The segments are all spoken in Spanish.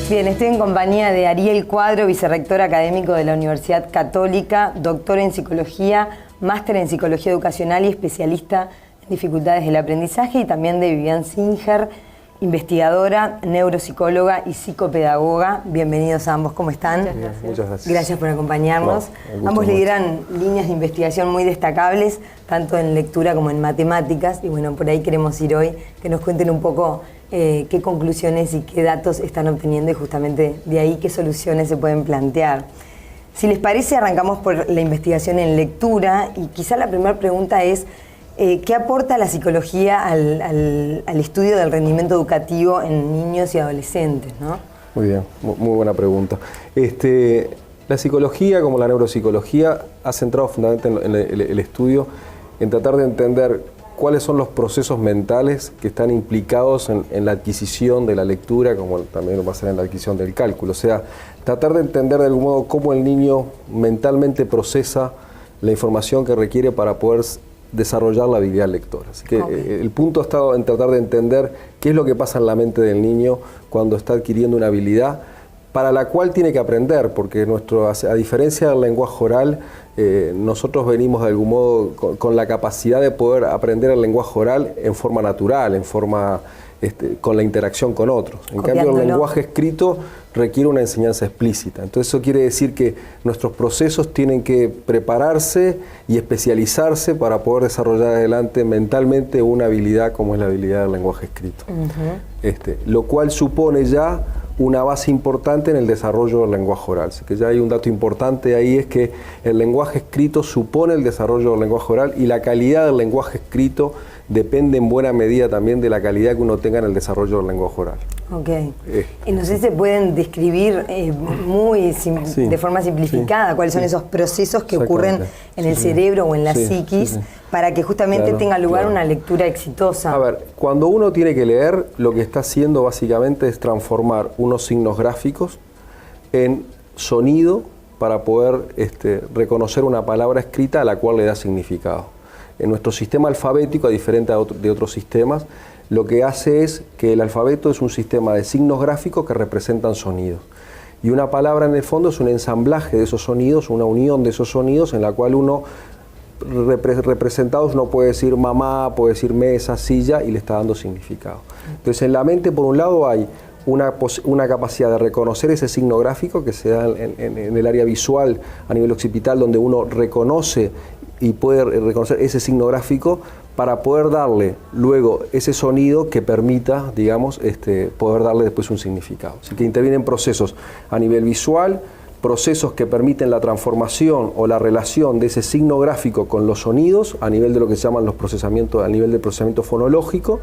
Bien, estoy en compañía de Ariel Cuadro, vicerrector académico de la Universidad Católica, doctor en Psicología, máster en Psicología Educacional y especialista en dificultades del aprendizaje, y también de Vivian Singer, investigadora, neuropsicóloga y psicopedagoga. Bienvenidos a ambos, ¿cómo están? Muchas gracias. Muchas gracias. Gracias por acompañarnos. Ambos lideran líneas de investigación muy destacables, tanto en lectura como en matemáticas, y bueno, por ahí queremos ir hoy, que nos cuenten un poco qué conclusiones y qué datos están obteniendo, y justamente de ahí qué soluciones se pueden plantear. Si les parece, arrancamos por la investigación en lectura, y quizá la primera pregunta es ¿qué aporta la psicología al estudio del rendimiento educativo en niños y adolescentes, ¿no? Muy bien, muy buena pregunta. La psicología, como la neuropsicología, ha centrado fundamentalmente en el estudio en tratar de entender cuáles son los procesos mentales que están implicados en la adquisición de la lectura, como también va a ser en la adquisición del cálculo. O sea, tratar de entender de algún modo cómo el niño mentalmente procesa la información que requiere para poder desarrollar la habilidad lectora. Así que el punto ha estado en tratar de entender qué es lo que pasa en la mente del niño cuando está adquiriendo una habilidad para la cual tiene que aprender, porque a diferencia del lenguaje oral, nosotros venimos de algún modo con la capacidad de poder aprender el lenguaje oral en forma natural, con la interacción con otros. En cambio, el lenguaje escrito requiere una enseñanza explícita. Entonces eso quiere decir que nuestros procesos tienen que prepararse y especializarse para poder desarrollar adelante mentalmente una habilidad como es la habilidad del lenguaje escrito. Lo cual supone ya una base importante en el desarrollo del lenguaje oral. Así que ya hay un dato importante ahí, es que el lenguaje escrito supone el desarrollo del lenguaje oral, y la calidad del lenguaje escrito depende en buena medida también de la calidad que uno tenga en el desarrollo del lenguaje oral. Ok. Y no sé si se pueden describir de forma simplificada cuáles son esos procesos que ocurren en el cerebro o en la psiquis para que justamente tenga lugar una lectura exitosa. A ver, cuando uno tiene que leer, lo que está haciendo básicamente es transformar unos signos gráficos en sonido para poder reconocer una palabra escrita a la cual le da significado. En nuestro sistema alfabético, a diferencia de otros sistemas, lo que hace es que el alfabeto es un sistema de signos gráficos que representan sonidos. Y una palabra en el fondo es un ensamblaje de esos sonidos, una unión de esos sonidos en la cual uno, representados, uno puede decir mamá, puede decir mesa, silla, y le está dando significado. Entonces en la mente, por un lado, hay una capacidad de reconocer ese signo gráfico que se da en el área visual a nivel occipital, donde uno reconoce y puede reconocer ese signo gráfico para poder darle luego ese sonido que permita, digamos, poder darle después un significado. Así que intervienen procesos a nivel visual, procesos que permiten la transformación o la relación de ese signo gráfico con los sonidos a nivel de lo que se llaman los procesamientos, a nivel del procesamiento fonológico,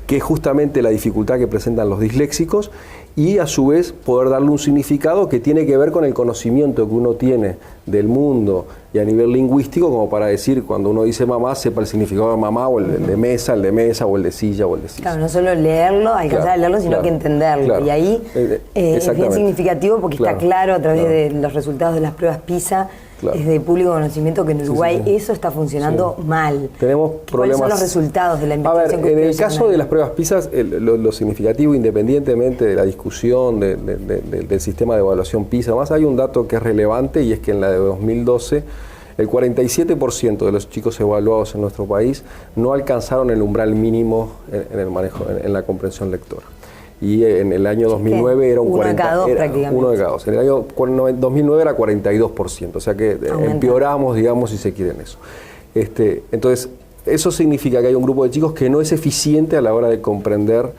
que es justamente la dificultad que presentan los disléxicos, y a su vez poder darle un significado que tiene que ver con el conocimiento que uno tiene del mundo y a nivel lingüístico, como para decir, cuando uno dice mamá, sepa el significado de mamá, o el de mesa, o el de silla, o el de silla. Claro, no solo leerlo, alcanzar a leerlo, sino que entenderlo. Y ahí es bien significativo porque está claro a través de los resultados de las pruebas PISA, es de público conocimiento que en Uruguay eso está funcionando mal. Tenemos problemas. ¿Cuáles son los resultados de la investigación? A ver, en el caso de las pruebas PISA, lo significativo, independientemente de la discusión del sistema de evaluación PISA, además hay un dato que es relevante, y es que en la de 2012 el 47% de los chicos evaluados en nuestro país no alcanzaron el umbral mínimo en el manejo, en la comprensión lectora. Y en el año 2009 era un 40%. Uno de cada dos. En el año 2009 era 42%, o sea que empeoramos, digamos, si se quiere, en eso. Entonces, eso significa que hay un grupo de chicos que no es eficiente a la hora de comprender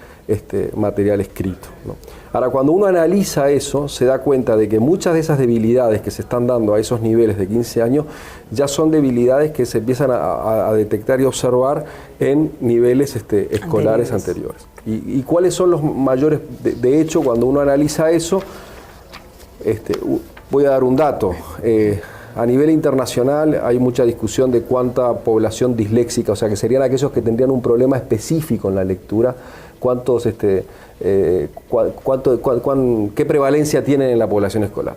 material escrito, ¿no? Ahora, cuando uno analiza eso, se da cuenta de que muchas de esas debilidades que se están dando a esos niveles de 15 años ya son debilidades que se empiezan a detectar y observar en niveles escolares anteriores. ¿Y cuáles son los mayores? De hecho, cuando uno analiza eso, voy a dar un dato. A nivel internacional hay mucha discusión de cuánta población disléxica, o sea, que serían aquellos que tendrían un problema específico en la lectura, qué prevalencia tienen en la población escolar.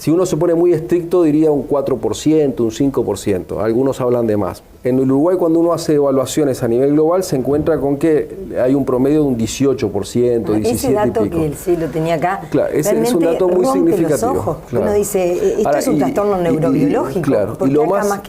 Si uno se pone muy estricto, diría un 4%, un 5%. Algunos hablan de más. En el Uruguay, cuando uno hace evaluaciones a nivel global, se encuentra con que hay un promedio de un 18%, 17% ese dato y pico. que sí lo tenía acá, claro, ese es un dato muy significativo. Los ojos. Claro. Uno dice, esto es un trastorno neurobiológico. Claro,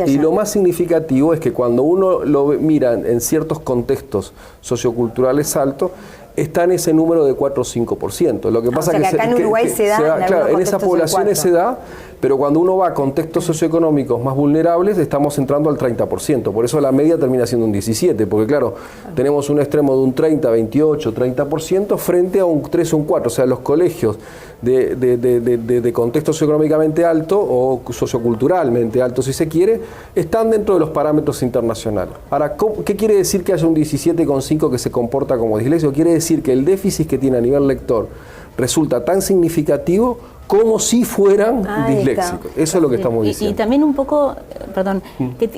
y lo más significativo es que cuando uno lo mira en ciertos contextos socioculturales altos, está en ese número de 4 o 5%. Lo que pasa que acá en Uruguay se da, claro, en esas poblaciones se da, pero cuando uno va a contextos socioeconómicos más vulnerables, estamos entrando al 30%. Por eso la media termina siendo un 17%, porque claro, tenemos un extremo de un 30, 28, 30% frente a un 3 o un 4%. O sea, los colegios de contexto socioeconómicamente alto o socioculturalmente alto, si se quiere, están dentro de los parámetros internacionales. Ahora, ¿qué quiere decir que haya un 17,5 que se comporta como disléxico? Quiere decir que el déficit que tiene a nivel lector resulta tan significativo como si fueran disléxicos. Eso es lo que estamos diciendo. Y también un poco, perdón,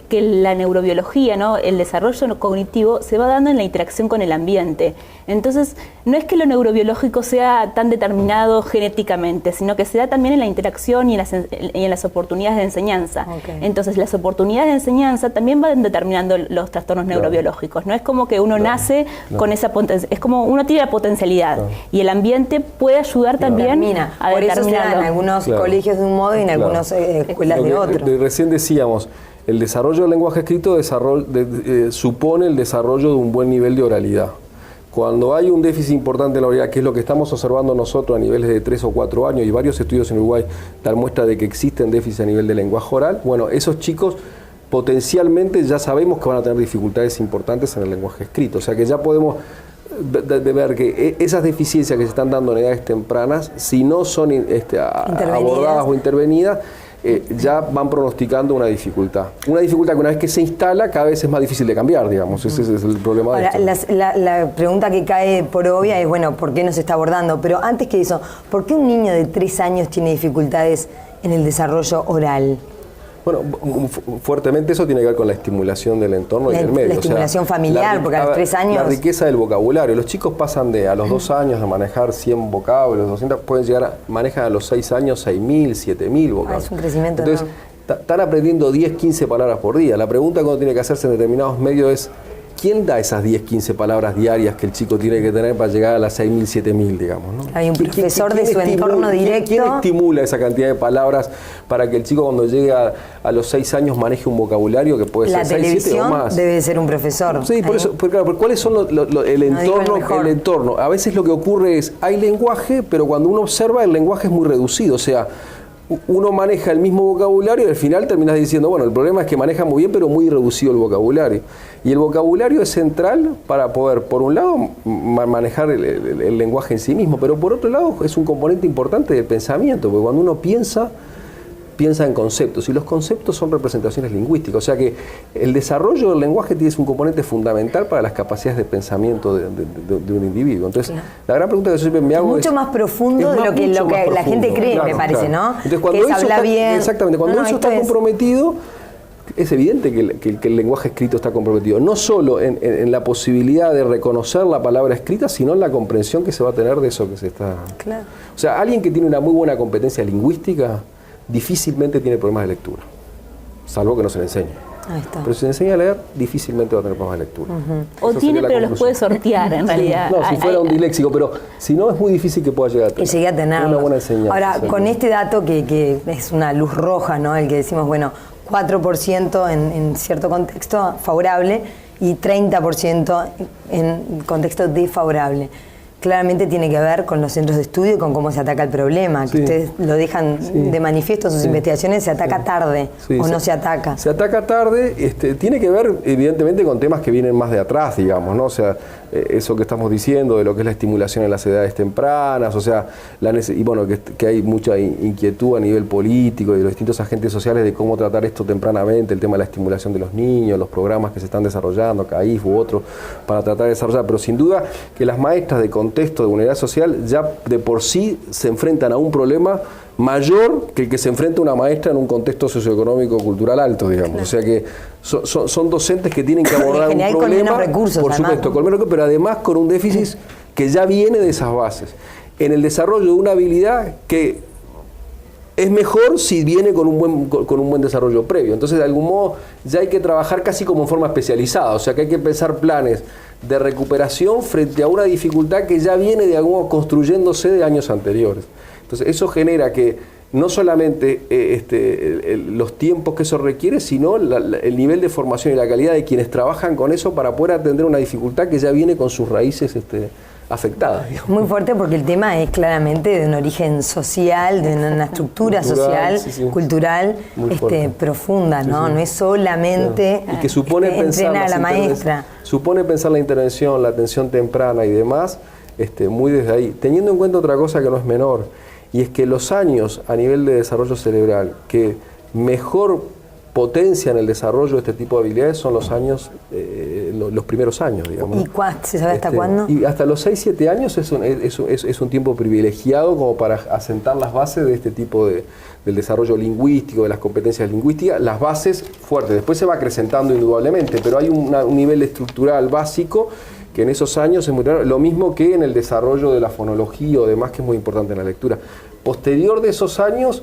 que la neurobiología, ¿no? El desarrollo cognitivo se va dando en la interacción con el ambiente. Entonces, no es que lo neurobiológico sea tan determinado genéticamente, sino que se da también en la interacción y en las oportunidades de enseñanza. Okay. Entonces, las oportunidades de enseñanza también van determinando los trastornos neurobiológicos. No es como que uno nace con esa potencia, es como uno tiene la potencialidad y el ambiente puede ayudar también a determinar. En algunos colegios de un modo y en algunas escuelas de otro. Recién decíamos, el desarrollo del lenguaje escrito supone el desarrollo de un buen nivel de oralidad. Cuando hay un déficit importante en la oralidad, que es lo que estamos observando nosotros a niveles de 3 o 4 años, y varios estudios en Uruguay dan muestra de que existen déficits a nivel de lenguaje oral, bueno, esos chicos potencialmente ya sabemos que van a tener dificultades importantes en el lenguaje escrito. O sea que ya podemos de ver que esas deficiencias que se están dando en edades tempranas, si no son abordadas o intervenidas, ya van pronosticando una dificultad. Una dificultad que una vez que se instala, cada vez es más difícil de cambiar, digamos. Ese es el problema. Ahora, de esto. La pregunta que cae por obvia es, bueno, ¿por qué no se está abordando? Pero antes que eso, ¿por qué un niño de 3 años tiene dificultades en el desarrollo oral? Bueno, fuertemente eso tiene que ver con la estimulación del entorno y del medio. La estimulación familiar, porque a los 3 años... La riqueza del vocabulario. Los chicos pasan a los 2 años a manejar 100 vocablos, 200, pueden llegar manejan a los 6 años 6.000, 7.000 vocablos. Es un crecimiento. Entonces, están aprendiendo 10, 15 palabras por día. La pregunta que uno tiene que hacerse en determinados medios es, ¿quién da esas 10, 15 palabras diarias que el chico tiene que tener para llegar a las 6.000, 7.000, digamos, ¿no? Hay un profesor de su entorno directo. ¿Quién estimula esa cantidad de palabras para que el chico cuando llegue a los 6 años maneje un vocabulario que puede ser 6, 7 o más? La televisión debe ser un profesor. Sí, por eso, claro, pero ¿cuáles son el entorno? A veces lo que ocurre es, hay lenguaje, pero cuando uno observa el lenguaje es muy reducido, o sea, uno maneja el mismo vocabulario y al final terminas diciendo, bueno, el problema es que maneja muy bien, pero muy reducido el vocabulario. Y el vocabulario es central para poder, por un lado, manejar el lenguaje en sí mismo, pero por otro lado es un componente importante del pensamiento, porque cuando uno piensa en conceptos, y los conceptos son representaciones lingüísticas, o sea que el desarrollo del lenguaje tiene un componente fundamental para las capacidades de pensamiento de un individuo. Entonces, la gran pregunta que yo siempre me hago es mucho más profundo de lo que la gente cree, claro, me parece, claro, ¿no? Entonces, cuando que eso habla bien. Exactamente, cuando eso está comprometido, es evidente que el lenguaje escrito está comprometido, no solo en la posibilidad de reconocer la palabra escrita, sino en la comprensión que se va a tener de eso que se está... Claro. O sea, alguien que tiene una muy buena competencia lingüística difícilmente tiene problemas de lectura, salvo que no se le enseñe. Ahí está. Pero si se enseña a leer, difícilmente va a tener problemas de lectura. O tiene, pero los puede sortear, en realidad. No, si fuera un disléxico, pero si no, es muy difícil que pueda llegar a tener. Que llegue a tenerlo. Una buena enseñanza. Ahora, con este dato que es una luz roja, ¿no? El que decimos, bueno, 4% en cierto contexto favorable y 30% en contexto desfavorable. Claramente tiene que ver con los centros de estudio y con cómo se ataca el problema, que ustedes lo dejan de manifiesto en sus investigaciones, se ataca tarde o no se ataca. Se ataca tarde, tiene que ver evidentemente con temas que vienen más de atrás, digamos, ¿no? O sea, eso que estamos diciendo de lo que es la estimulación en las edades tempranas, o sea, y bueno, que hay mucha inquietud a nivel político y de los distintos agentes sociales de cómo tratar esto tempranamente, el tema de la estimulación de los niños, los programas que se están desarrollando, CAIF u otros, para tratar de desarrollar, pero sin duda que las maestras de contexto de vulnerabilidad social ya de por sí se enfrentan a un problema mayor que el que se enfrenta una maestra en un contexto socioeconómico cultural alto, digamos. Claro. O sea que son docentes que tienen que abordar un problema, con menos recursos, por supuesto, con menos recursos, pero además con un déficit que ya viene de esas bases. En el desarrollo de una habilidad que es mejor si viene con un buen desarrollo previo. Entonces, de algún modo, ya hay que trabajar casi como en forma especializada. O sea, que hay que pensar planes de recuperación frente a una dificultad que ya viene de algún modo construyéndose de años anteriores. Entonces, eso genera que no solamente los tiempos que eso requiere, sino el nivel de formación y la calidad de quienes trabajan con eso para poder atender una dificultad que ya viene con sus raíces afectadas. Digamos. Muy fuerte porque el tema es claramente de un origen social, de una estructura social, cultural profunda, ¿no? No es solamente y que supone pensar entrenar a la maestra. Supone pensar la intervención, la atención temprana y demás, muy desde ahí. Teniendo en cuenta otra cosa que no es menor, y es que los años a nivel de desarrollo cerebral que mejor potencian el desarrollo de este tipo de habilidades son los años, los primeros años, digamos. ¿Y se sabe hasta cuándo? Y hasta los 6-7 años es un tiempo privilegiado como para asentar las bases de este tipo del desarrollo lingüístico, de las competencias lingüísticas, las bases fuertes. Después se va acrecentando indudablemente, pero hay un nivel estructural básico que en esos años es muy raro, lo mismo que en el desarrollo de la fonología o demás, que es muy importante en la lectura. Posterior de esos años,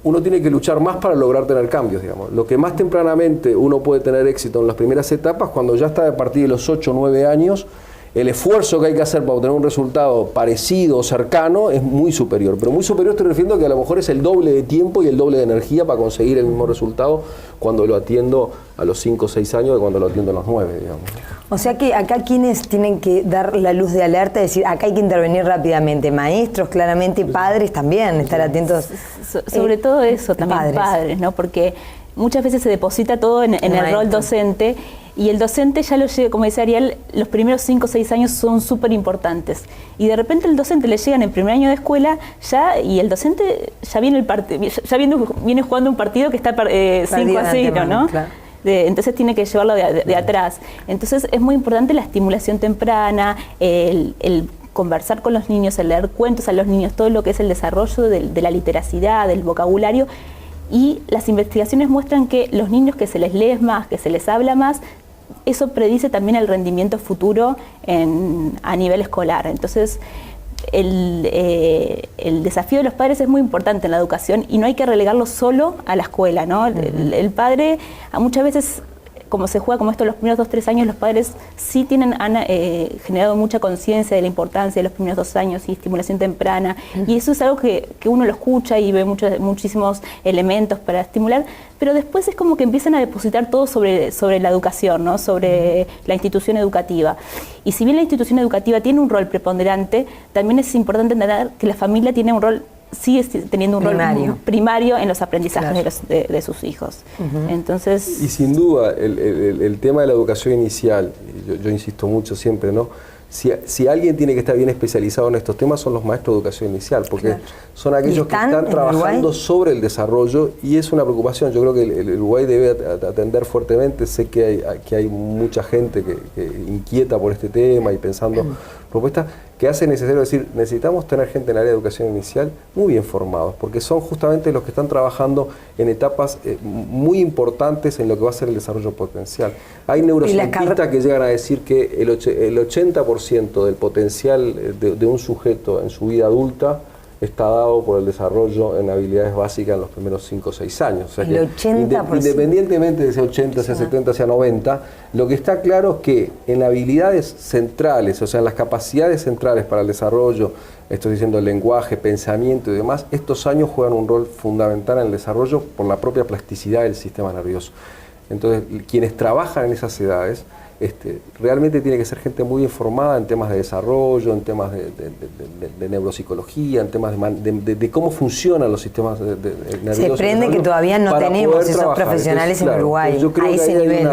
uno tiene que luchar más para lograr tener cambios, digamos. Lo que más tempranamente uno puede tener éxito en las primeras etapas, cuando ya está a partir de los 8 o 9 años, el esfuerzo que hay que hacer para obtener un resultado parecido o cercano es muy superior. Pero muy superior estoy refiriendo a que a lo mejor es el doble de tiempo y el doble de energía para conseguir el mismo resultado cuando lo atiendo a los 5 o 6 años que cuando lo atiendo a los 9, digamos. O sea que acá quienes tienen que dar la luz de alerta, es decir, acá hay que intervenir rápidamente, maestros claramente, padres también, estar atentos. Sobre todo eso, también padres, ¿no? Porque muchas veces se deposita todo en el rol docente y el docente ya lo llega, como decía Ariel, los primeros 5 o 6 años son súper importantes. Y de repente el docente le llega en el primer año de escuela y el docente ya viene viene jugando un partido que está 5-0, ¿no? Claro. Entonces tiene que llevarlo de atrás. Entonces es muy importante la estimulación temprana, el conversar con los niños, el leer cuentos a los niños, todo lo que es el desarrollo de la literacidad, del vocabulario. Y las investigaciones muestran que los niños que se les lee más, que se les habla más, eso predice también el rendimiento futuro a nivel escolar. Entonces, el desafío de los padres es muy importante en la educación y no hay que relegarlo solo a la escuela, ¿no? El padre, muchas veces, como se juega como esto los primeros 2-3 años, los padres sí han generado mucha conciencia de la importancia de los primeros 2 años y estimulación temprana, y eso es algo que uno lo escucha y ve muchísimos elementos para estimular, pero después es como que empiezan a depositar todo sobre la educación, ¿no? Sobre la institución educativa. Y si bien la institución educativa tiene un rol preponderante, también es importante entender que la familia tiene un rol, sigue teniendo un rol primario en los aprendizajes de sus hijos. Entonces, y sin duda, el tema de la educación inicial, yo insisto mucho siempre, ¿no? Si alguien tiene que estar bien especializado en estos temas son los maestros de educación inicial, porque son aquellos que están trabajando sobre el desarrollo y es una preocupación. Yo creo que el Uruguay debe atender fuertemente. Sé que hay mucha gente que inquieta por este tema y pensando propuestas que hace necesario decir, necesitamos tener gente en el área de educación inicial muy bien formados, porque son justamente los que están trabajando en etapas muy importantes en lo que va a ser el desarrollo potencial. Hay neurocientistas que llegan a decir que el 80% del potencial de un sujeto en su vida adulta está dado por el desarrollo en habilidades básicas en los primeros 5 o 6 años. O sea que el 80%. Independientemente de sea 80, sea 70, sea 90, lo que está claro es que en habilidades centrales, o sea, en las capacidades centrales para el desarrollo, estoy diciendo el lenguaje, pensamiento y demás, estos años juegan un rol fundamental en el desarrollo por la propia plasticidad del sistema nervioso. Entonces, quienes trabajan en esas edades, realmente tiene que ser gente muy informada en temas de desarrollo, en temas de neuropsicología, en temas de cómo funcionan los sistemas nerviosos. Se prende que todavía no tenemos esos profesionales en Uruguay yo creo a que ese nivel.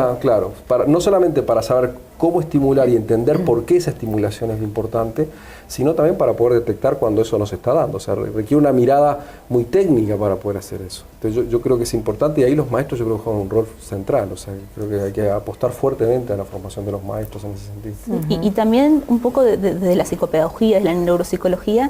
No solamente para saber cómo estimular y entender por qué esa estimulación es importante, sino también para poder detectar cuando eso no se está dando. O sea, requiere una mirada muy técnica para poder hacer eso. Entonces yo creo que es importante y ahí los maestros yo creo que juegan un rol central. O sea, creo que hay que apostar fuertemente a la formación de los maestros en ese sentido. Y también un poco de la psicopedagogía, de la neuropsicología,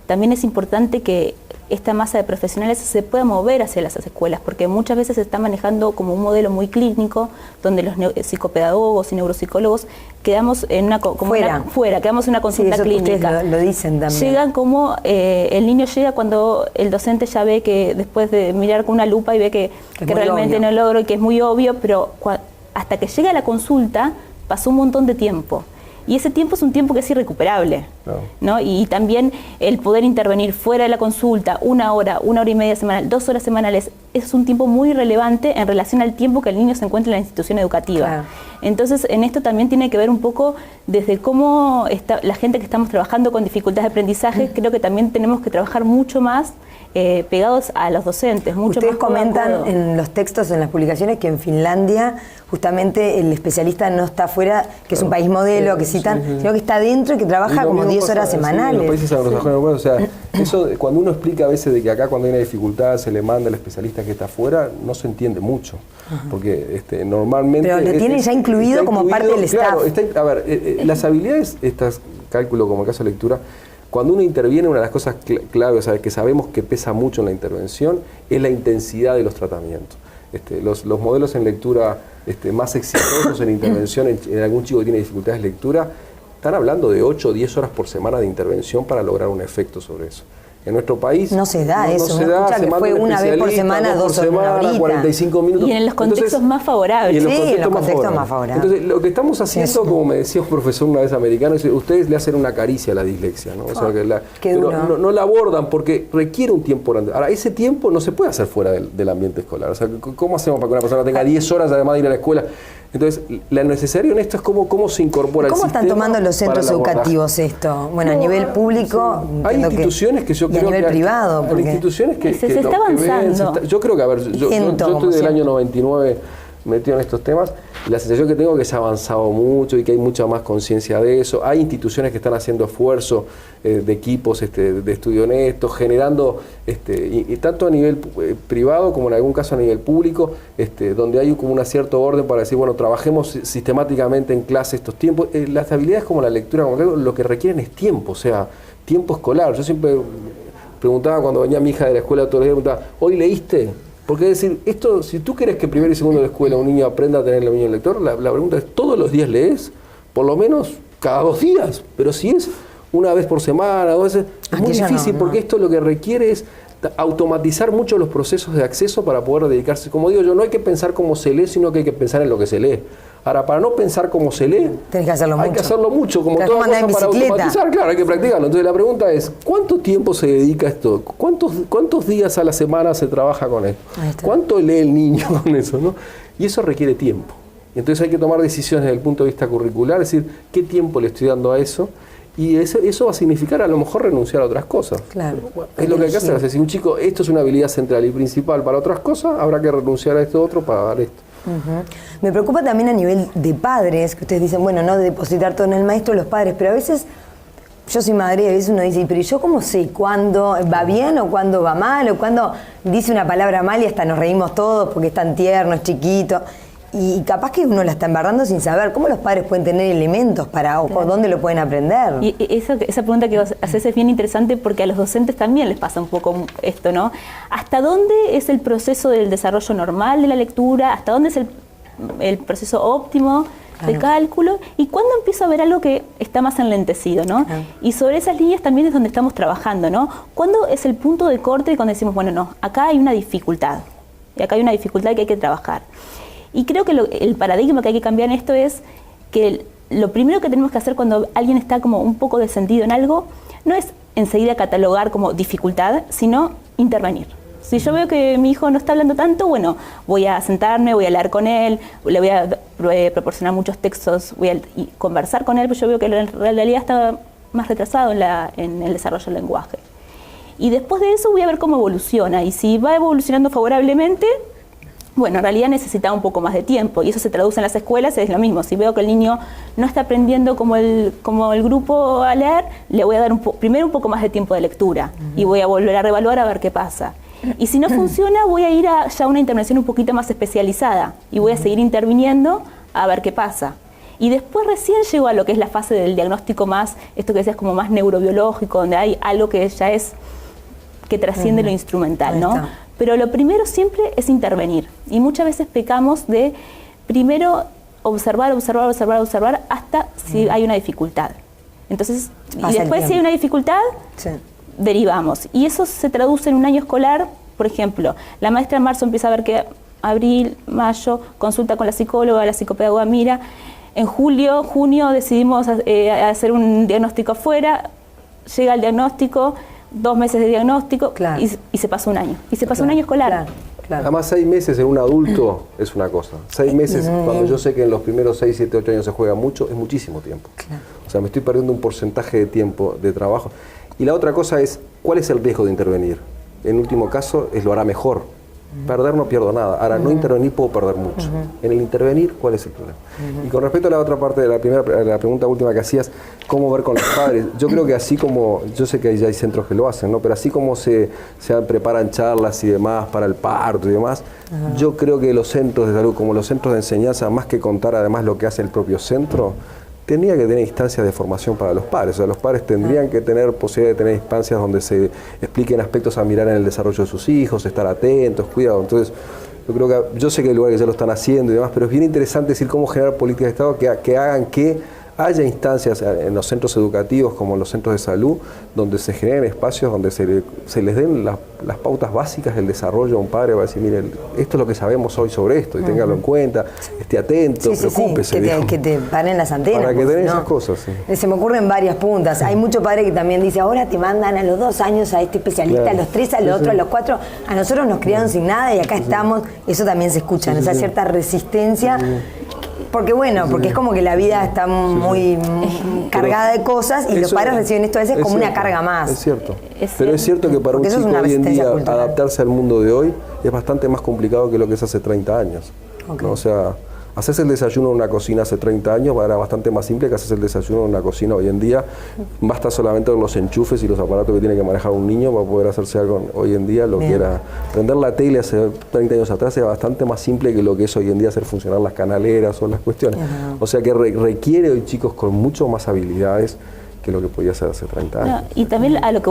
también es importante que esta masa de profesionales se pueda mover hacia las escuelas, porque muchas veces se está manejando como un modelo muy clínico, donde los psicopedagogos y neuropsicólogos quedamos en una quedamos en una consulta clínica. Lo dicen también. Llegan como, el niño llega cuando el docente ya ve que, después de mirar con una lupa y ve que realmente obvio. No logro y que es muy obvio, pero hasta que llega a la consulta pasó un montón de tiempo. Y ese tiempo es un tiempo que es irrecuperable, ¿no? Y también el poder intervenir fuera de la consulta, 1 hora, 1 hora y media semanal, 2 horas semanales, es un tiempo muy relevante en relación al tiempo que el niño se encuentra en la institución educativa. Claro. Entonces, en esto también tiene que ver un poco desde cómo está la gente que estamos trabajando con dificultades de aprendizaje, creo que también tenemos que trabajar mucho más pegados a los docentes. Ustedes comentan en los textos, en las publicaciones, que en Finlandia justamente el especialista no está afuera, que es un país modelo, que citan, sino que está dentro y que trabaja como 10 horas semanales. En los países anglosajones, o sea, eso cuando uno explica a veces de que acá cuando hay una dificultad se le manda al especialista que está afuera, no se entiende mucho, porque normalmente... Pero lo tienen ya incluido como parte del staff. A ver, las habilidades, estas cálculo como el caso de lectura, cuando uno interviene, una de las cosas claves, que sabemos que pesa mucho en la intervención, es la intensidad de los tratamientos. Los modelos en lectura más exitosos en intervención en algún chico que tiene dificultades de lectura, están hablando de 8 o 10 horas por semana de intervención para lograr un efecto sobre eso. En nuestro país no se da eso, no se da, que fue una vez por semana, 2 horas, 45 minutos. Y en los contextos más favorables. Y en los contextos más favorables. Entonces, lo que estamos haciendo, como me decía un profesor una vez americano, es ustedes le hacen una caricia a la dislexia, ¿no? O sea, pero no la abordan porque requiere un tiempo grande. Ahora, ese tiempo no se puede hacer fuera del ambiente escolar. O sea, ¿cómo hacemos para que una persona tenga 10 horas además de ir a la escuela? Entonces, lo necesario en esto es cómo se incorpora el sistema. ¿Cómo están tomando los centros educativos esto? Bueno, a nivel público, hay instituciones que yo creo que... a nivel privado. Hay instituciones que se está avanzando. Yo creo que, a ver, yo estoy del año 99 metido en estos temas, y la sensación que tengo es que se ha avanzado mucho y que hay mucha más conciencia de eso. Hay instituciones que están haciendo esfuerzo de equipos de estudio honesto, generando, y tanto a nivel privado como en algún caso a nivel público, donde hay como un cierto orden para decir, bueno, trabajemos sistemáticamente en clase estos tiempos. Las habilidades como la lectura, como lo que requieren es tiempo, o sea, tiempo escolar. Yo siempre preguntaba cuando venía mi hija de la escuela todos los días, preguntaba, ¿hoy leíste? Porque es decir, esto, si tú quieres que primero y segundo de la escuela un niño aprenda a tener el dominio lector, la pregunta es, ¿todos los días lees? Por lo menos cada 2 días. Pero si es una vez por semana, 2 veces, es muy difícil porque esto lo que requiere es automatizar mucho los procesos de acceso para poder dedicarse. Como digo yo, no hay que pensar cómo se lee, sino que hay que pensar en lo que se lee. Ahora, para no pensar cómo se lee, hay que hacerlo mucho, como toda cosa para automatizar, claro, hay que practicarlo. Entonces la pregunta es, ¿cuánto tiempo se dedica a esto? ¿Cuántos días a la semana se trabaja con esto? ¿Cuánto lee el niño con eso, no? Y eso requiere tiempo. Entonces hay que tomar decisiones desde el punto de vista curricular, es decir, ¿qué tiempo le estoy dando a eso? Y eso va a significar a lo mejor renunciar a otras cosas. Claro. Bueno, es lo que hay que hacer. Es decir, un chico, esto es una habilidad central y principal para otras cosas, habrá que renunciar a esto otro para dar esto. Me preocupa también a nivel de padres, que ustedes dicen, bueno, no depositar todo en el maestro, los padres, pero a veces, yo soy madre y a veces uno dice, pero ¿yo cómo sé cuándo va bien o cuándo va mal o cuándo dice una palabra mal y hasta nos reímos todos porque es tan tierno, es chiquito? Y capaz que uno la está embarrando sin saber. ¿Cómo los padres pueden tener elementos para o dónde lo pueden aprender? Y esa pregunta que vos haces es bien interesante porque a los docentes también les pasa un poco esto, ¿no? ¿Hasta dónde es el proceso del desarrollo normal de la lectura? ¿Hasta dónde es el proceso óptimo de cálculo? ¿Y cuándo empiezo a ver algo que está más enlentecido, ¿no? Y sobre esas líneas también es donde estamos trabajando, ¿no? ¿Cuándo es el punto de corte cuando decimos, bueno, no, acá hay una dificultad, y acá hay una dificultad que hay que trabajar? Y creo que el paradigma que hay que cambiar en esto es que lo primero que tenemos que hacer cuando alguien está como un poco descendido en algo, no es enseguida catalogar como dificultad, sino intervenir. Si yo veo que mi hijo no está hablando tanto, bueno, voy a sentarme, voy a leer con él, le voy a proporcionar muchos textos, voy a conversar con él, pero yo veo que en realidad está más retrasado en el desarrollo del lenguaje. Y después de eso voy a ver cómo evoluciona, y si va evolucionando favorablemente, bueno, en realidad necesitaba un poco más de tiempo, y eso se traduce en las escuelas, es lo mismo. Si veo que el niño no está aprendiendo como el grupo a leer, le voy a dar primero un poco más de tiempo de lectura, y voy a volver a reevaluar a ver qué pasa. Y si no funciona, voy a ir a ya una intervención un poquito más especializada, y voy a seguir interviniendo a ver qué pasa. Y después recién llegó a lo que es la fase del diagnóstico más, esto que decías como más neurobiológico, donde hay algo que ya es, que trasciende lo instrumental, ¿no? Pero lo primero siempre es intervenir. Y muchas veces pecamos de primero observar hasta si hay una dificultad. Entonces, y después si hay una dificultad, derivamos. Y eso se traduce en un año escolar, por ejemplo, la maestra en marzo empieza a ver que abril, mayo, consulta con la psicóloga, la psicopedagoga mira. En julio, junio decidimos hacer un diagnóstico afuera, llega el diagnóstico, 2 meses de diagnóstico y se pasó un año. Y se pasó un año escolar. Además, 6 meses en un adulto es una cosa. 6 meses, cuando yo sé que en los primeros 6, 7, 8 años se juega mucho, es muchísimo tiempo. O sea, me estoy perdiendo un porcentaje de tiempo de trabajo. Y la otra cosa es, ¿cuál es el riesgo de intervenir? En último caso, lo hará mejor. Perder no pierdo nada. Ahora, no intervenir puedo perder mucho. En el intervenir, ¿cuál es el problema? Y con respecto a la otra parte de la pregunta última que hacías, ¿cómo ver con los padres? Yo creo que así como, yo sé que ya hay centros que lo hacen, ¿no? Pero así como se preparan charlas y demás para el parto y demás, yo creo que los centros de salud, como los centros de enseñanza, más que contar además lo que hace el propio centro, tendría que tener instancias de formación para los padres. O sea, los padres tendrían que tener posibilidad de tener instancias donde se expliquen aspectos a mirar en el desarrollo de sus hijos, estar atentos, cuidado. Entonces, yo sé que hay lugares que ya lo están haciendo y demás, pero es bien interesante decir cómo generar políticas de Estado que hagan que haya instancias en los centros educativos como en los centros de salud donde se generen espacios donde se les den las pautas básicas del desarrollo a un padre para decir, mire, esto es lo que sabemos hoy sobre esto y téngalo en cuenta, esté atento, preocúpese. Que te paren las antenas. Para que den esas cosas. Se me ocurren varias puntas. Hay mucho padre que también dice, ahora te mandan a los 2 años a este especialista, a los 3, al otro, a los 4. A nosotros nos criaron sin nada y acá estamos. Eso también se escucha, esa cierta resistencia. Porque porque es como que la vida está muy cargada de cosas y los padres reciben esto a veces como una carga más. Es cierto. Pero es cierto que para un chico hoy en día adaptarse al mundo de hoy es bastante más complicado que lo que es hace 30 años. ¿No? O sea, hacerse el desayuno en una cocina hace 30 años era bastante más simple que hacerse el desayuno en una cocina hoy en día. Basta solamente con los enchufes y los aparatos que tiene que manejar un niño para poder hacerse algo hoy en día. Lo que era prender la tele hace 30 años atrás era bastante más simple que lo que es hoy en día hacer funcionar las canaleras o las cuestiones. O sea que requiere hoy chicos con mucho más habilidades que lo que podía hacer hace 30 años. Y también a lo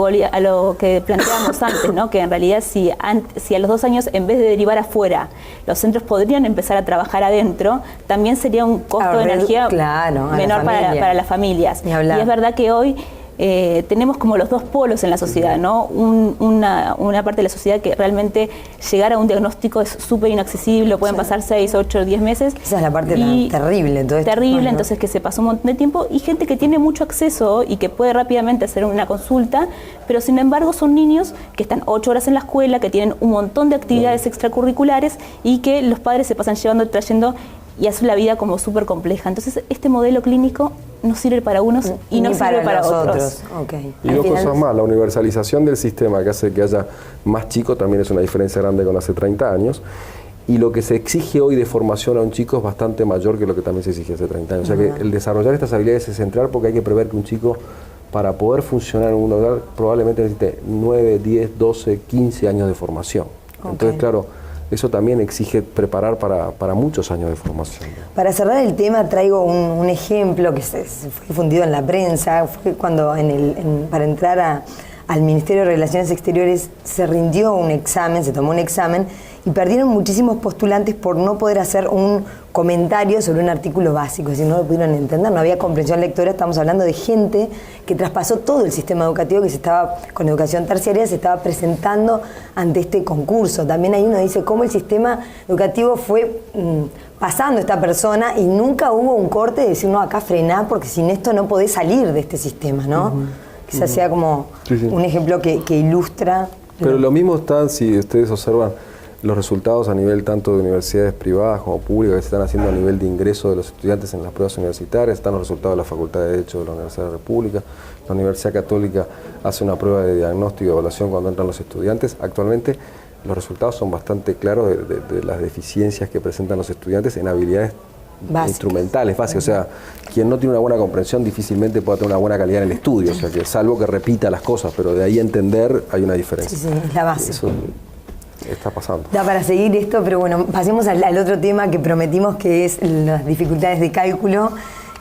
que planteábamos antes, ¿no? Que en realidad si a los 2 años, en vez de derivar afuera, los centros podrían empezar a trabajar adentro, también sería un costo de energía menor para las familias. Y es verdad que hoy tenemos como los 2 polos en la sociedad, ¿no? Una parte de la sociedad que realmente llegar a un diagnóstico es súper inaccesible, pueden pasar 6, 8, 10 meses. Esa es la parte terrible. Entonces que se pasó un montón de tiempo, y gente que tiene mucho acceso y que puede rápidamente hacer una consulta, pero sin embargo son niños que están 8 horas en la escuela, que tienen un montón de actividades extracurriculares y que los padres se pasan llevando y trayendo, y hacen la vida como súper compleja. Entonces este modelo clínico no sirve para unos y no sirve para otros. Y 2 cosas más, la universalización del sistema que hace que haya más chicos también es una diferencia grande con hace 30 años. Y lo que se exige hoy de formación a un chico es bastante mayor que lo que también se exige hace 30 años. O sea que el desarrollar estas habilidades es central, porque hay que prever que un chico, para poder funcionar en un mundo rural, probablemente necesite 9, 10, 12, 15 años de formación. Entonces, claro, eso también exige preparar para muchos años de formación. Para cerrar el tema, traigo un ejemplo que se fue difundido en la prensa. Fue cuando para entrar al Ministerio de Relaciones Exteriores se rindió un examen, se tomó un examen, y perdieron muchísimos postulantes por no poder hacer un comentario sobre un artículo básico, es decir, no lo pudieron entender, no había comprensión lectora. Estamos hablando de gente que traspasó todo el sistema educativo, que con educación terciaria se estaba presentando ante este concurso. También ahí uno dice cómo el sistema educativo fue pasando a esta persona y nunca hubo un corte de decir, no, acá frená, porque sin esto no podés salir de este sistema, ¿no? Quizás sea como un ejemplo que ilustra. Pero lo mismo está, si ustedes observan, los resultados a nivel tanto de universidades privadas como públicas que se están haciendo a nivel de ingreso de los estudiantes en las pruebas universitarias, están los resultados de la Facultad de Derecho de la Universidad de la República. La Universidad Católica hace una prueba de diagnóstico y evaluación cuando entran los estudiantes. Actualmente los resultados son bastante claros de las deficiencias que presentan los estudiantes en habilidades instrumentales, básicas. O sea, quien no tiene una buena comprensión difícilmente puede tener una buena calidad en el estudio. O sea, que salvo que repita las cosas, pero de ahí a entender hay una diferencia. Sí, es la base. está pasando. Da para seguir esto, pero bueno, pasemos al otro tema que prometimos, que es las dificultades de cálculo.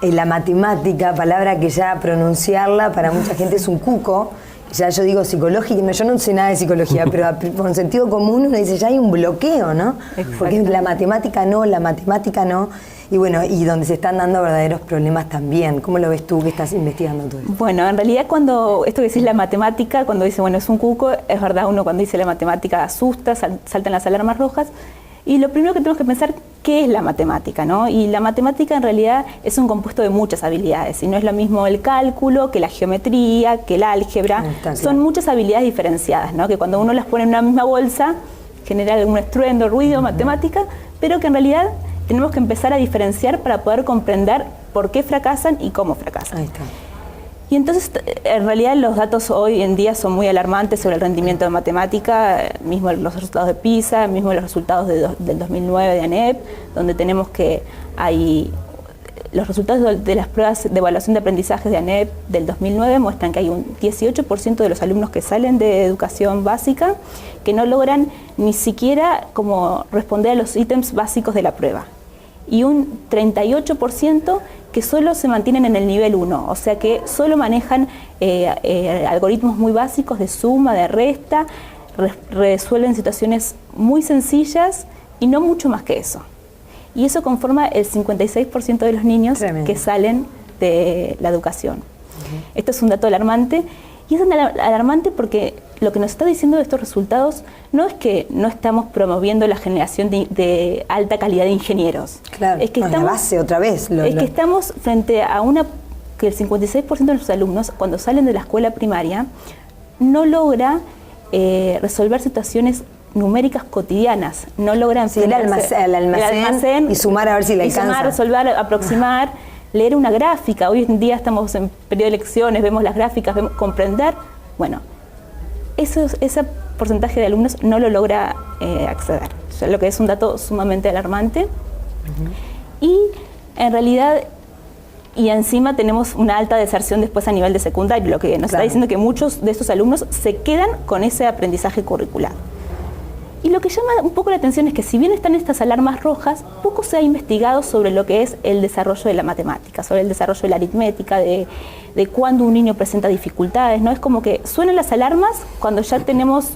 La matemática, palabra que ya pronunciarla para mucha gente es un cuco. Ya yo digo psicológica, yo no sé nada de psicología, pero con sentido común uno dice, ya hay un bloqueo, ¿no? Porque la matemática no. Y bueno, y donde se están dando verdaderos problemas también. ¿Cómo lo ves tú que estás investigando todo esto? Bueno, en realidad cuando esto que decís la matemática, cuando dice, bueno, es un cuco, es verdad, uno cuando dice la matemática asusta, saltan las alarmas rojas. Y lo primero que tenemos que pensar, ¿qué es la matemática, no? Y la matemática en realidad es un compuesto de muchas habilidades. Y no es lo mismo el cálculo, que la geometría, que el álgebra. Son muchas habilidades diferenciadas, ¿no? Que cuando uno las pone en una misma bolsa, genera algún estruendo, ruido, matemática, pero que en realidad tenemos que empezar a diferenciar para poder comprender por qué fracasan y cómo fracasan. Ahí está. Y entonces, en realidad, los datos hoy en día son muy alarmantes sobre el rendimiento de matemática, mismo los resultados de PISA, mismo los resultados del 2009 de ANEP, donde tenemos que hay los resultados de las pruebas de evaluación de aprendizaje de ANEP del 2009 muestran que hay un 18% de los alumnos que salen de educación básica que no logran ni siquiera como responder a los ítems básicos de la prueba. Y un 38% que solo se mantienen en el nivel 1, o sea que solo manejan algoritmos muy básicos de suma, de resta, resuelven situaciones muy sencillas y no mucho más que eso. Y eso conforma el 56% de los niños que salen de la educación. Esto es un dato alarmante, y es alarmante porque lo que nos está diciendo de estos resultados no es que no estamos promoviendo la generación de alta calidad de ingenieros. Claro, es que estamos, la base otra vez. Que estamos frente a que el 56% de los alumnos, cuando salen de la escuela primaria, no logra resolver situaciones numéricas cotidianas, no logran el almacén y sumar a ver si le alcanza. Sumar, resolver, aproximar, leer una gráfica. Hoy en día estamos en periodo de lecciones, vemos las gráficas, comprender. Bueno, ese porcentaje de alumnos no lo logra acceder, o sea, lo que es un dato sumamente alarmante. Y en realidad, y encima tenemos una alta deserción después a nivel de secundario, lo que nos está diciendo que muchos de estos alumnos se quedan con ese aprendizaje curricular. Y lo que llama un poco la atención es que si bien están estas alarmas rojas, poco se ha investigado sobre lo que es el desarrollo de la matemática, sobre el desarrollo de la aritmética, de cuándo un niño presenta dificultades, ¿no? Es como que suenan las alarmas cuando ya tenemos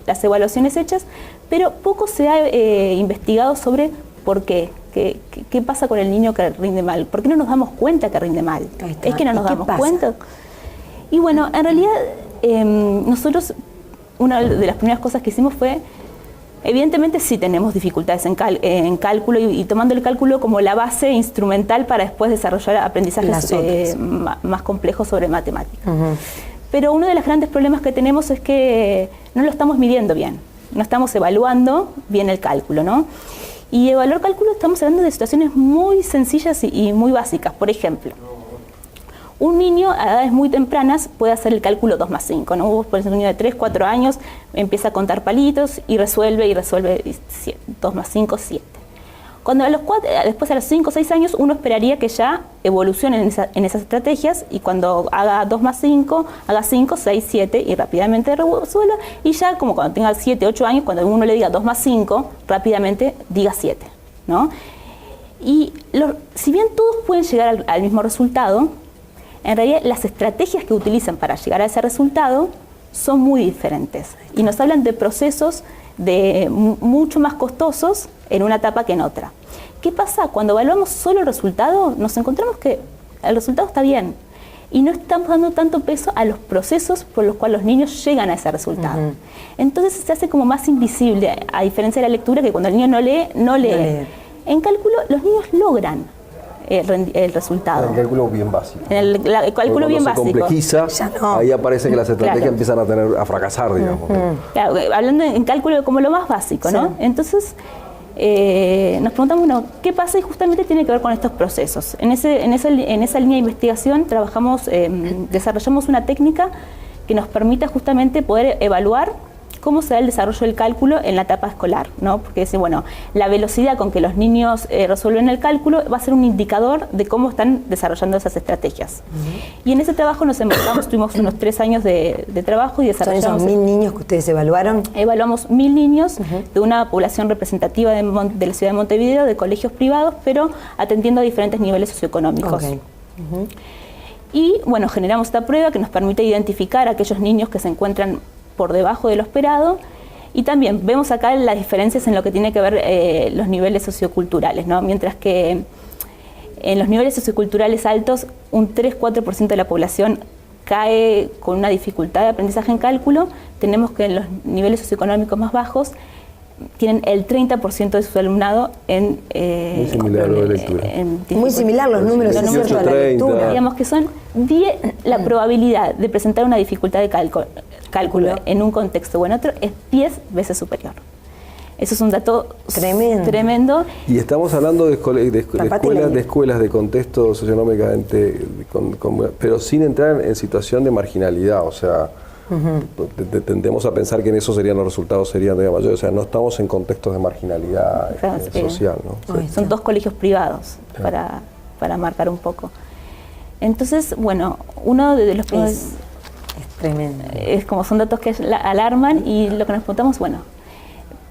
las evaluaciones hechas, pero poco se ha investigado sobre por qué. ¿Qué pasa con el niño que rinde mal? ¿Por qué no nos damos cuenta que rinde mal? ¿Es que no nos damos cuenta? Y bueno, en realidad nosotros, una de las primeras cosas que hicimos fue, evidentemente sí tenemos dificultades en cálculo y tomando el cálculo como la base instrumental para después desarrollar aprendizajes más complejos sobre matemáticas. Pero uno de los grandes problemas que tenemos es que no lo estamos midiendo bien, no estamos evaluando bien el cálculo, ¿no? Y evaluar cálculo estamos hablando de situaciones muy sencillas y muy básicas. Por ejemplo, un niño a edades muy tempranas puede hacer el cálculo 2 más 5, ¿no? Por ejemplo, un niño de 3, 4 años empieza a contar palitos y resuelve 2 más 5, 7. Cuando después a los 5 o 6 años uno esperaría que ya evolucionen en esas estrategias y cuando haga 2 más 5, haga 5, 6, 7 y rápidamente resuelva. Y ya como cuando tenga 7, 8 años, cuando uno le diga 2 más 5, rápidamente diga 7, ¿no? Y si bien todos pueden llegar al mismo resultado, en realidad las estrategias que utilizan para llegar a ese resultado son muy diferentes y nos hablan de procesos mucho más costosos en una etapa que en otra. ¿Qué pasa? Cuando evaluamos solo el resultado, nos encontramos que el resultado está bien y no estamos dando tanto peso a los procesos por los cuales los niños llegan a ese resultado. Entonces se hace como más invisible, a diferencia de la lectura, que cuando el niño no lee. En cálculo los niños logran el resultado. El cálculo bien básico. El cálculo bien básico. Se complejiza, ahí aparece que las estrategias empiezan a fracasar, digamos. Claro, hablando en cálculo como lo más básico, ¿no? Entonces, nos preguntamos, bueno, ¿qué pasa? Y justamente tiene que ver con estos procesos. En esa línea de investigación desarrollamos una técnica que nos permita justamente poder evaluar cómo se da el desarrollo del cálculo en la etapa escolar, ¿no? Porque dice, bueno, la velocidad con que los niños resuelven el cálculo va a ser un indicador de cómo están desarrollando esas estrategias. Y en ese trabajo nos enfocamos, tuvimos unos 3 años de trabajo y desarrollamos... ¿Son esos 1000 niños que ustedes evaluaron? Evaluamos 1000 niños de una población representativa de la ciudad de Montevideo, de colegios privados, pero atendiendo a diferentes niveles socioeconómicos. Okay. Y bueno, generamos esta prueba que nos permite identificar a aquellos niños que se encuentran por debajo de lo esperado, y también vemos acá las diferencias en lo que tiene que ver los niveles socioculturales, ¿no? Mientras que en los niveles socioculturales altos un 3-4% de la población cae con una dificultad de aprendizaje en cálculo, tenemos que en los niveles socioeconómicos más bajos tienen el 30% de su alumnado en... muy similar a lo de lectura. Muy similar los números, es cierto, a la lectura. Digamos que son 10, la probabilidad de presentar una dificultad de cálculo en un contexto o en otro es 10 veces superior. Eso es un dato tremendo. Y estamos hablando de escuelas de contexto socioeconómicamente, pero sin entrar en situación de marginalidad, o sea... Tendemos a pensar que en eso serían los resultados serían de mayor, o sea, no estamos en contextos de marginalidad social, ¿no? Son 2 colegios privados, para marcar un poco. Entonces, bueno, uno de los es tremendo. Es como son datos que alarman, y lo que nos preguntamos, bueno,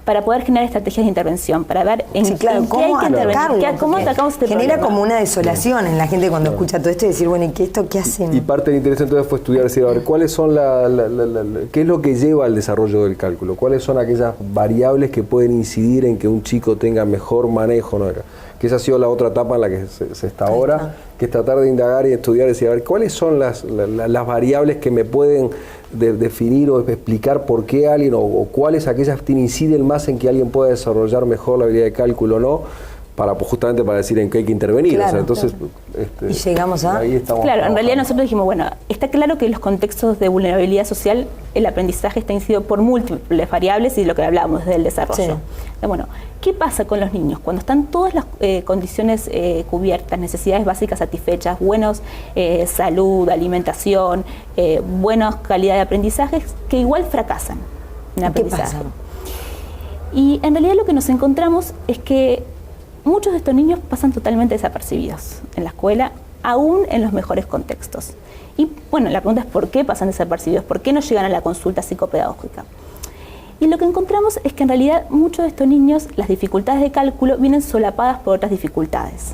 para poder generar estrategias de intervención, para ver en qué hay que intervenir, cómo atacamos este problema. Genera como una desolación en la gente cuando escucha todo esto y decir, bueno, ¿y qué hacemos? Y parte del interés entonces fue estudiar, decir, a ver, ¿cuáles son qué es lo que lleva al desarrollo del cálculo? ¿Cuáles son aquellas variables que pueden incidir en que un chico tenga mejor manejo, ¿no? Que esa ha sido la otra etapa en la que se está ahora, que es tratar de indagar y estudiar y decir, a ver, ¿cuáles son las variables que me pueden definir o explicar por qué alguien, o cuáles aquellas inciden más en que alguien pueda desarrollar mejor la habilidad de cálculo o no, justamente para decir en qué hay que intervenir? Claro, o sea, entonces, y llegamos a... Ahí estamos en realidad nosotros dijimos, bueno, está claro que en los contextos de vulnerabilidad social el aprendizaje está incidido por múltiples variables, y de lo que hablábamos del desarrollo. Bueno, ¿qué pasa con los niños? Cuando están todas las condiciones cubiertas, necesidades básicas satisfechas, buenos salud, alimentación, buena calidad de aprendizaje, que igual fracasan en aprendizaje. ¿Qué pasa? Y en realidad lo que nos encontramos es que muchos de estos niños pasan totalmente desapercibidos en la escuela, aún en los mejores contextos. Y bueno, la pregunta es ¿por qué pasan desapercibidos? ¿Por qué no llegan a la consulta psicopedagógica? Y lo que encontramos es que en realidad muchos de estos niños, las dificultades de cálculo vienen solapadas por otras dificultades.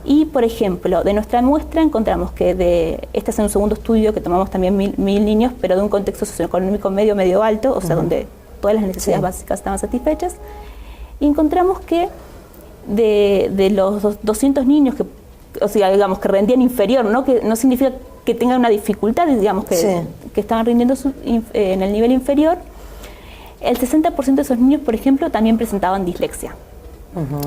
Y, por ejemplo, de nuestra muestra encontramos que este es un segundo estudio que tomamos también 1000 niños, pero de un contexto socioeconómico medio alto, o sea, donde todas las necesidades básicas estaban satisfechas. Y encontramos que de los 200 niños que, o sea, digamos, que rendían inferior, ¿no? Que no significa que tengan una dificultad, digamos, que estaban rindiendo en el nivel inferior, el 60% de esos niños, por ejemplo, también presentaban dislexia.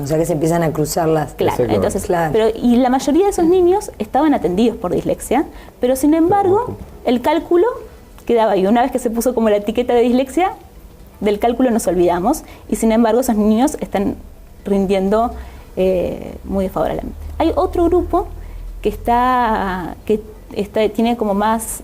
O sea que se empiezan a cruzar las... Claro, entonces, y la mayoría de esos niños estaban atendidos por dislexia, pero sin embargo, el cálculo quedaba ahí. Una vez que se puso como la etiqueta de dislexia, del cálculo nos olvidamos, y sin embargo esos niños están rindiendo muy desfavorablemente. Hay otro grupo que tiene como más...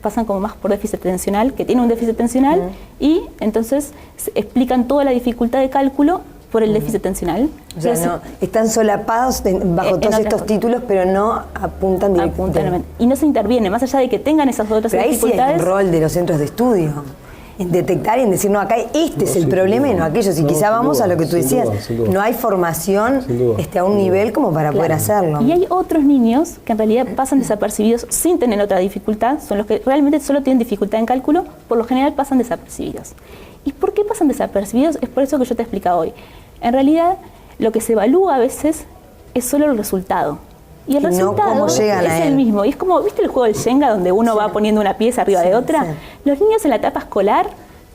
pasan como más por déficit atencional, que tiene un déficit atencional, y entonces explican toda la dificultad de cálculo por el déficit atencional. O sea, no, están solapados bajo todos estos títulos, pero no apuntan directamente. Y no se interviene, más allá de que tengan esas otras dificultades. Pero ahí sí hay un rol de los centros de estudio, en detectar y en decir, no, acá es el problema y no aquello. Si quizá vamos a lo que tú decías, no hay formación a un nivel como para poder hacerlo. Y hay otros niños que en realidad pasan desapercibidos sin tener otra dificultad, son los que realmente solo tienen dificultad en cálculo, por lo general pasan desapercibidos. ¿Y por qué pasan desapercibidos? Es por eso que yo te he explicado hoy. En realidad, lo que se evalúa a veces es solo el resultado. Y el resultado es el mismo. Y es como, ¿viste el juego del Shenga donde uno va poniendo una pieza arriba de otra? Los niños en la etapa escolar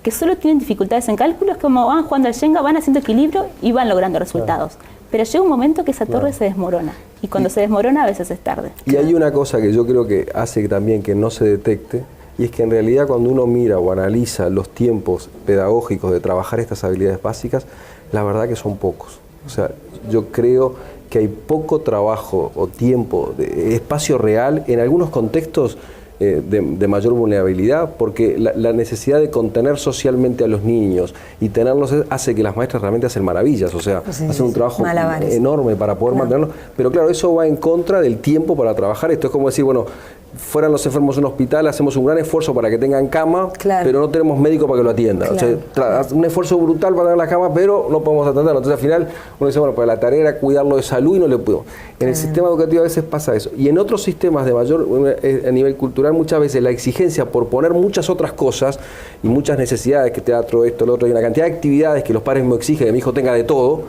que solo tienen dificultades en cálculo es como van jugando al Shenga, van haciendo equilibrio y van logrando resultados. Pero llega un momento que esa torre se desmorona. Y cuando se desmorona a veces es tarde. Y hay una cosa que yo creo que hace también que no se detecte, y es que en realidad cuando uno mira o analiza los tiempos pedagógicos de trabajar estas habilidades básicas, la verdad que son pocos. O sea, yo creo que hay poco trabajo o tiempo, de espacio real, en algunos contextos de mayor vulnerabilidad, porque la necesidad de contener socialmente a los niños y tenerlos hace que las maestras realmente hacen maravillas, o sea, hacen un trabajo enorme para poder mantenerlos, pero claro, eso va en contra del tiempo para trabajar. Esto es como decir, bueno, fueran los enfermos en un hospital, hacemos un gran esfuerzo para que tengan cama, pero no tenemos médico para que lo atienda. O sea, un esfuerzo brutal para tener la cama, pero no podemos atenderlo. Entonces al final uno dice, bueno, pues la tarea era cuidarlo de salud y no le puedo. En el sistema educativo a veces pasa eso. Y en otros sistemas de mayor a nivel cultural, muchas veces la exigencia por poner muchas otras cosas y muchas necesidades, que teatro, esto, lo otro, y una cantidad de actividades que los padres me exigen que mi hijo tenga de todo,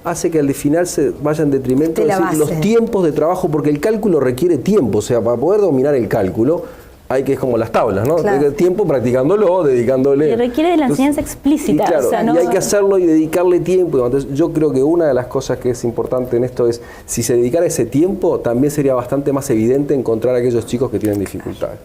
hace que al final se vaya en detrimento de los tiempos de trabajo, porque el cálculo requiere tiempo, o sea, para poder dominar el cálculo hay que, es como las tablas, ¿no? Tiempo practicándolo, dedicándole. Y requiere de la enseñanza explícita. Y, claro, o sea, y hay que hacerlo y dedicarle tiempo. Entonces, yo creo que una de las cosas que es importante en esto es, si se dedicara ese tiempo, también sería bastante más evidente encontrar a aquellos chicos que tienen dificultades.